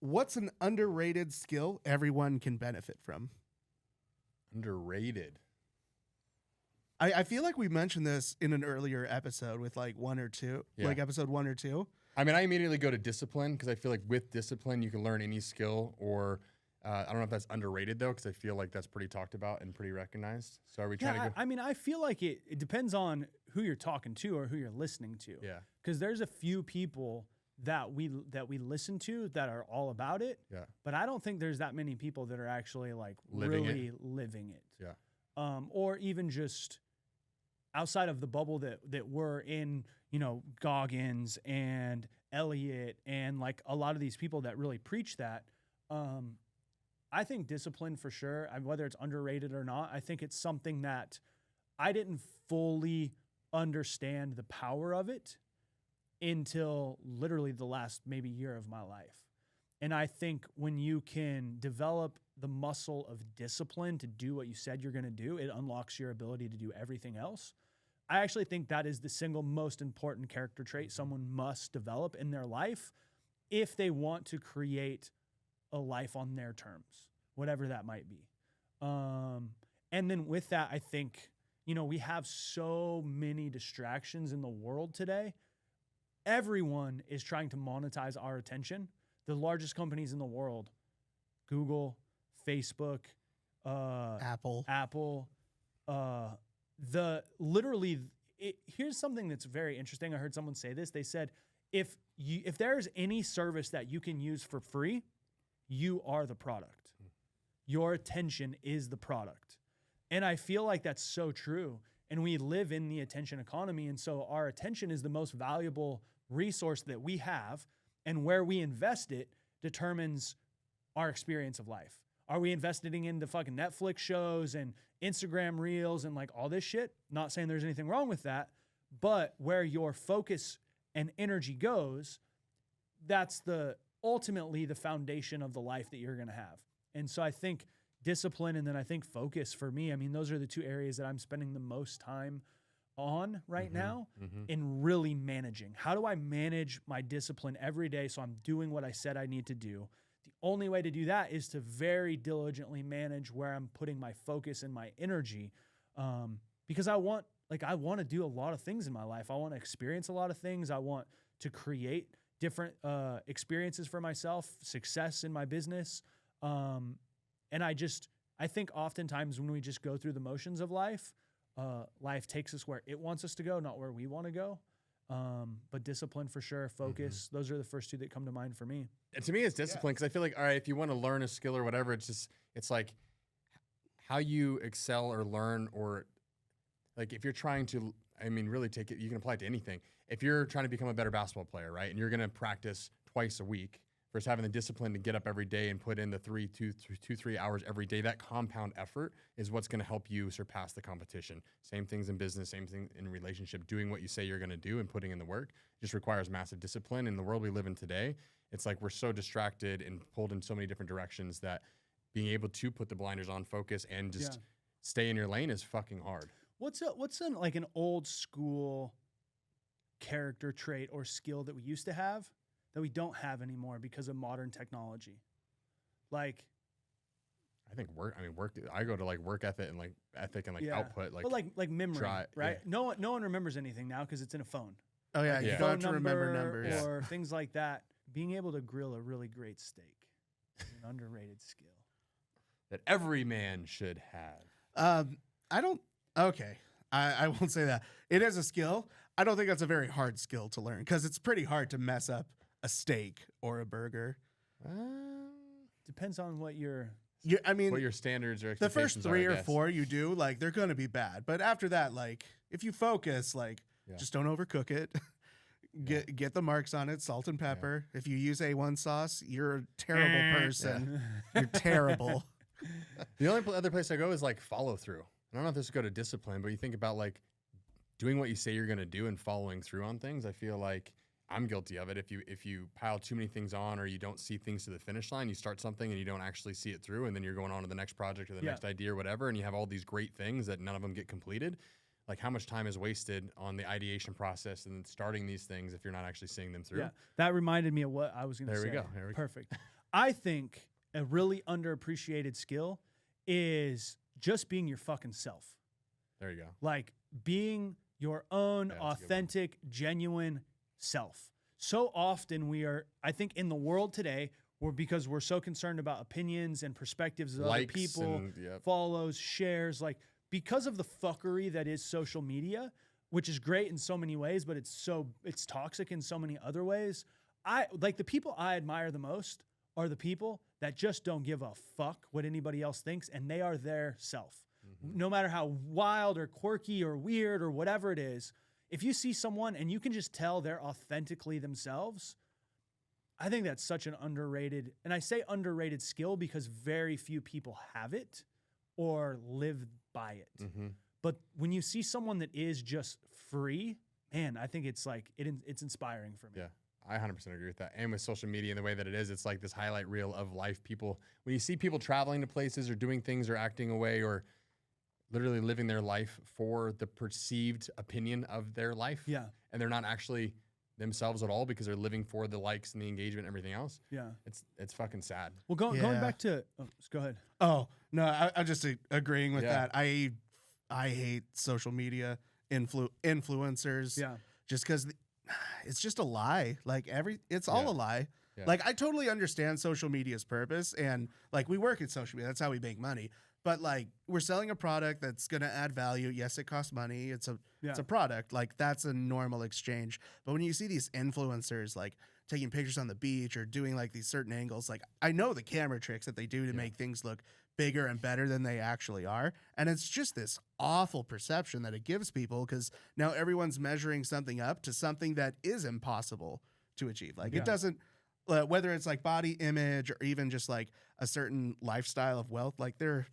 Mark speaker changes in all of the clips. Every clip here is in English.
Speaker 1: What's an underrated skill everyone can benefit from?
Speaker 2: Underrated.
Speaker 1: I feel like we mentioned this in an earlier episode with like one or two,
Speaker 2: Yeah.
Speaker 1: like episode 1 or 2.
Speaker 2: I mean, I immediately go to discipline because I feel like with discipline, you can learn any skill or I don't know if that's underrated though, because I feel like that's pretty talked about and pretty recognized. So are we trying to go?
Speaker 3: I mean, I feel like it depends on who you're talking to or who you're listening to.
Speaker 2: Yeah.
Speaker 3: Because there's a few people that we listen to that are all about it.
Speaker 2: Yeah.
Speaker 3: But I don't think there's that many people that are actually like
Speaker 2: Living it.
Speaker 3: really living it.
Speaker 2: Yeah.
Speaker 3: Or even just outside of the bubble that we're in, you know, Goggins and Elliot and like a lot of these people that really preach that. I think discipline for sure, whether it's underrated or not, I think it's something that I didn't fully understand the power of it until literally the last maybe year of my life. And I think when you can develop the muscle of discipline to do what you said you're going to do, it unlocks your ability to do everything else. I actually think that is the single most important character trait someone must develop in their life if they want to create a life on their terms, whatever that might be. And then with that, I think, you know, we have so many distractions in the world today. Everyone is trying to monetize our attention. The largest companies in the world, Google, Facebook,
Speaker 1: Apple.
Speaker 3: Here's something that's very interesting. I heard someone say this. They said, if there's any service that you can use for free, you are the product. Your attention is the product. And I feel like that's so true. And we live in the attention economy. And so our attention is the most valuable resource that we have. And where we invest it determines our experience of life. Are we investing into fucking Netflix shows and Instagram reels and like all this shit? Not saying there's anything wrong with that, but where your focus and energy goes, that's ultimately the foundation of the life that you're going to have. And so I think discipline and then I think focus for me, I mean, those are the two areas that I'm spending the most time on right now in really managing. How do I manage my discipline every day so I'm doing what I said I need to do? The only way to do that is to very diligently manage where I'm putting my focus and my energy, because I want to do a lot of things in my life. I want to experience a lot of things. I want to create different experiences for myself, success in my business. And I think oftentimes when we just go through the motions of life, life takes us where it wants us to go, not where we want to go. But discipline for sure, focus. Those are the first two that come to mind for me.
Speaker 2: And to me, it's discipline because I feel like, all right, if you want to learn a skill or whatever, it's like how you excel or learn, or like if you're trying to, I mean, really take it, you can apply it to anything. If you're trying to become a better basketball player, right, and you're going to practice twice a week versus having the discipline to get up every day and put in the 3 hours every day, that compound effort is what's going to help you surpass the competition. Same things in business, same thing in relationship. Doing what you say you're going to do and putting in the work just requires massive discipline. In the world we live in today, it's like we're so distracted and pulled in so many different directions that being able to put the blinders on, focus, and just stay in your lane is fucking hard.
Speaker 3: What's like an old school character trait or skill that we used to have that we don't have anymore because of modern technology? Like,
Speaker 2: I think work. I go to like work ethic and output.
Speaker 3: but like memory, right?
Speaker 2: Yeah.
Speaker 3: No one remembers anything now because it's in a phone.
Speaker 1: Oh yeah, you
Speaker 2: Yeah.
Speaker 1: don't have
Speaker 3: Phone
Speaker 1: to remember numbers.
Speaker 3: or things like that. Being able to grill a really great steak is an underrated skill.
Speaker 2: That every man should have.
Speaker 1: I don't. Okay, I won't say that. It is a skill. I don't think that's a very hard skill to learn because it's pretty hard to mess up a steak or a burger.
Speaker 3: Depends on what your
Speaker 2: What your standards or
Speaker 1: the
Speaker 2: expectations
Speaker 1: first 3
Speaker 2: are, I
Speaker 1: or
Speaker 2: guess.
Speaker 1: 4 you do, like they're gonna be bad. But after that, like if you focus, like just don't overcook it. Get the marks on it, salt and pepper. If you use A1 sauce, you're a terrible person. You're terrible.
Speaker 2: The only other place I go is like follow through. I don't know if this would go to discipline, but you think about like doing what you say you're going to do and following through on things. I feel like I'm guilty of it. If you pile too many things on or you don't see things to the finish line, you start something and you don't actually see it through, and then you're going on to the next project or the next idea or whatever, and you have all these great things that none of them get completed. Like how much time is wasted on the ideation process and starting these things if you're not actually seeing them through?
Speaker 3: Yeah, that reminded me of what I was going to say.
Speaker 2: There we go.
Speaker 3: Perfect. I think a really underappreciated skill is just being your fucking self.
Speaker 2: There you go.
Speaker 3: Like being your own
Speaker 2: Yeah, that's a good one.
Speaker 3: authentic, genuine self. So often we are, I think in the world today, because we're so concerned about opinions and perspectives of other
Speaker 2: Likes
Speaker 3: people,
Speaker 2: and- yep.
Speaker 3: follows, shares, like because of the fuckery that is social media, which is great in so many ways, but it's toxic in so many other ways. The people I admire the most are the people that just don't give a fuck what anybody else thinks, and they are their self. No matter how wild or quirky or weird or whatever it is, if you see someone and you can just tell they're authentically themselves, I think that's such an underrated, and I say underrated skill because very few people have it or live by it.
Speaker 2: Mhm.
Speaker 3: But when you see someone that is just free, man, I think it's like it's inspiring for me.
Speaker 2: Yeah, I 100% agree with that. And with social media and the way that it is, it's like this highlight reel of life. People, when you see people traveling to places or doing things or acting away or literally living their life for the perceived opinion of their life,
Speaker 3: Yeah.
Speaker 2: and they're not actually themselves at all because they're living for the likes and the engagement and everything else.
Speaker 3: Yeah.
Speaker 2: It's fucking sad.
Speaker 3: Well, going
Speaker 1: Yeah.
Speaker 3: back to, go ahead.
Speaker 1: Oh no, I'm just agreeing with
Speaker 2: Yeah.
Speaker 1: that. I hate social media influencers.
Speaker 3: Yeah.
Speaker 1: Just because it's just a lie. Like it's all
Speaker 2: Yeah.
Speaker 1: a lie.
Speaker 2: Yeah.
Speaker 1: Like I totally understand social media's purpose, and like we work in social media. That's how we make money. But like we're selling a product that's gonna add value. Yes, it costs money. It's a product. Like that's a normal exchange. But when you see these influencers like taking pictures on the beach or doing like these certain angles, like I know the camera tricks that they do to make things look bigger and better than they actually are. And it's just this awful perception that it gives people because now everyone's measuring something up to something that is impossible to achieve. Like
Speaker 3: Yeah.
Speaker 1: it doesn't, whether it's like body image or even just like a certain lifestyle of wealth, like they're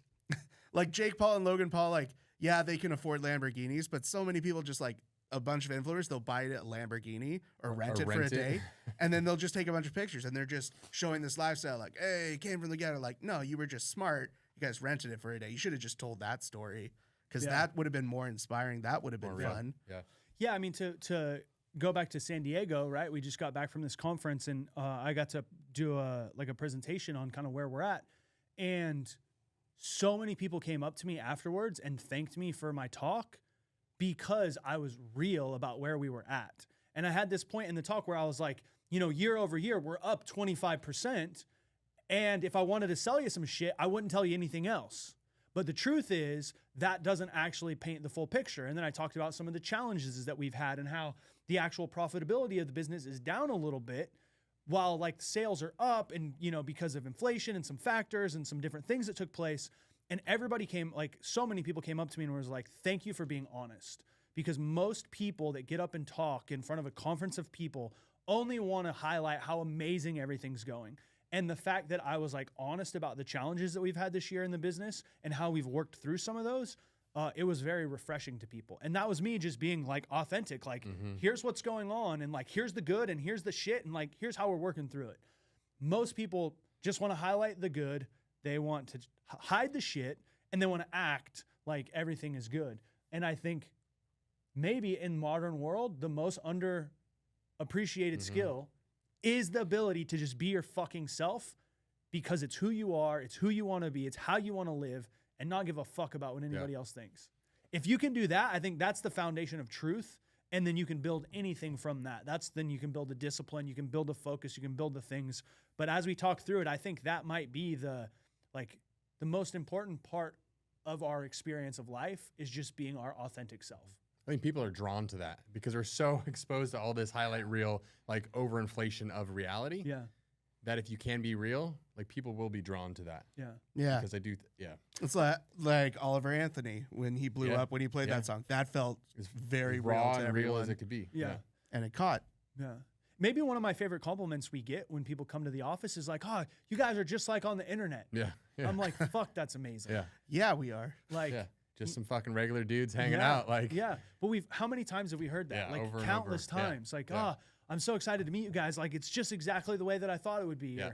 Speaker 1: like Jake Paul and Logan Paul, like, yeah, they can afford Lamborghinis, but so many people just like a bunch of influencers, they'll buy a Lamborghini or rent it for a
Speaker 2: rent it.
Speaker 1: day. And then they'll just take a bunch of pictures and they're just showing this lifestyle like, hey, came from the ghetto. Like, no, you were just smart. You guys rented it for a day. You should have just told that story because
Speaker 3: Yeah.
Speaker 1: that would have been more inspiring. That would have been
Speaker 2: More real.
Speaker 1: fun.
Speaker 2: Yeah.
Speaker 3: Yeah, I mean, to go back to San Diego, right? We just got back from this conference, and I got to do a presentation on kind of where we're at, and so many people came up to me afterwards and thanked me for my talk because I was real about where we were at. And I had this point in the talk where I was like, year over year, we're up 25%. And if I wanted to sell you some shit, I wouldn't tell you anything else. But the truth is that doesn't actually paint the full picture. And then I talked about some of the challenges that we've had and how the actual profitability of the business is down a little bit while like sales are up and, because of inflation and some factors and some different things that took place. And everybody so many people came up to me and was like, thank you for being honest. Because most people that get up and talk in front of a conference of people only want to highlight how amazing everything's going. And the fact that I was like honest about the challenges that we've had this year in the business and how we've worked through some of those, it was very refreshing to people. And that was me just being like authentic, like here's what's going on and like here's the good and here's the shit and like here's how we're working through it. Most people just want to highlight the good. They want to hide the shit and they want to act like everything is good. And I think maybe in modern world, the most underappreciated skill is the ability to just be your fucking self because it's who you are, it's who you want to be, it's how you want to live, and not give a fuck about what anybody else thinks. If you can do that, I think that's the foundation of truth, and then you can build anything from that. Then you can build a discipline, you can build a focus, you can build the things. But as we talk through it, I think that might be the most important part of our experience of life is just being our authentic self.
Speaker 2: I think people are drawn to that because they're so exposed to all this highlight reel, like overinflation of reality.
Speaker 3: Yeah.
Speaker 2: That if you can be real, like people will be drawn to that.
Speaker 3: Yeah.
Speaker 1: Yeah.
Speaker 2: Because I do,
Speaker 1: It's like Oliver Anthony when he blew up, when he played that song. That felt very
Speaker 2: raw
Speaker 1: real to
Speaker 2: and real
Speaker 1: everyone.
Speaker 2: as it could be.
Speaker 3: Yeah.
Speaker 1: And it caught.
Speaker 3: Yeah. Maybe one of my favorite compliments we get when people come to the office is like, oh, you guys are just like on the internet.
Speaker 2: Yeah. Yeah.
Speaker 3: I'm like, fuck, that's amazing.
Speaker 2: Yeah.
Speaker 1: Yeah, we are.
Speaker 3: Like,
Speaker 2: Yeah. Just some fucking regular dudes hanging
Speaker 3: yeah,
Speaker 2: out. Like,
Speaker 3: yeah. But how many times have we heard that?
Speaker 2: Yeah,
Speaker 3: like
Speaker 2: over and
Speaker 3: countless
Speaker 2: over. Yeah.
Speaker 3: times. Like,
Speaker 2: Yeah.
Speaker 3: I'm so excited to meet you guys. Like, it's just exactly the way that I thought it would be.
Speaker 2: Yeah.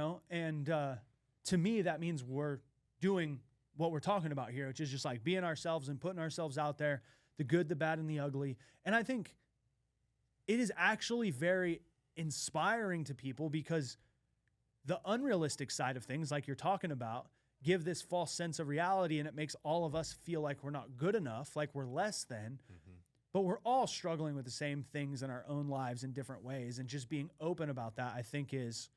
Speaker 3: Or, and to me, that means we're doing what we're talking about here, which is just like being ourselves and putting ourselves out there, the good, the bad, and the ugly. And I think it is actually very inspiring to people because the unrealistic side of things, like you're talking about, give this false sense of reality, and it makes all of us feel like we're not good enough, like we're less than. But we're all struggling with the same things in our own lives in different ways, and just being open about that, I think, is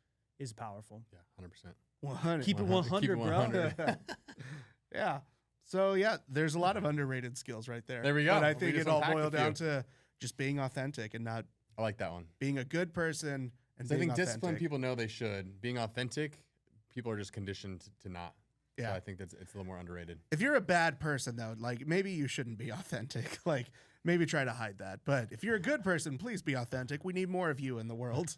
Speaker 3: powerful.
Speaker 2: Yeah, 100%.
Speaker 1: 100.
Speaker 3: Keep it 100,
Speaker 2: Keep it
Speaker 3: bro.
Speaker 2: 100.
Speaker 1: Yeah. So yeah, there's a lot of underrated skills right there.
Speaker 2: There we go.
Speaker 1: But I
Speaker 2: We
Speaker 1: think
Speaker 2: just
Speaker 1: it all
Speaker 2: unpacked a
Speaker 1: boiled down
Speaker 2: few.
Speaker 1: to just being authentic and not
Speaker 2: I like that one.
Speaker 1: being a good person and
Speaker 2: So I
Speaker 1: being
Speaker 2: think disciplined
Speaker 1: authentic.
Speaker 2: people know they should. Being authentic, people are just conditioned to not. So
Speaker 1: Yeah.
Speaker 2: I think it's a little more underrated.
Speaker 1: If you're a bad person though, like maybe you shouldn't be authentic. Like maybe try to hide that. But if you're a good person, please be authentic. We need more of you in the world.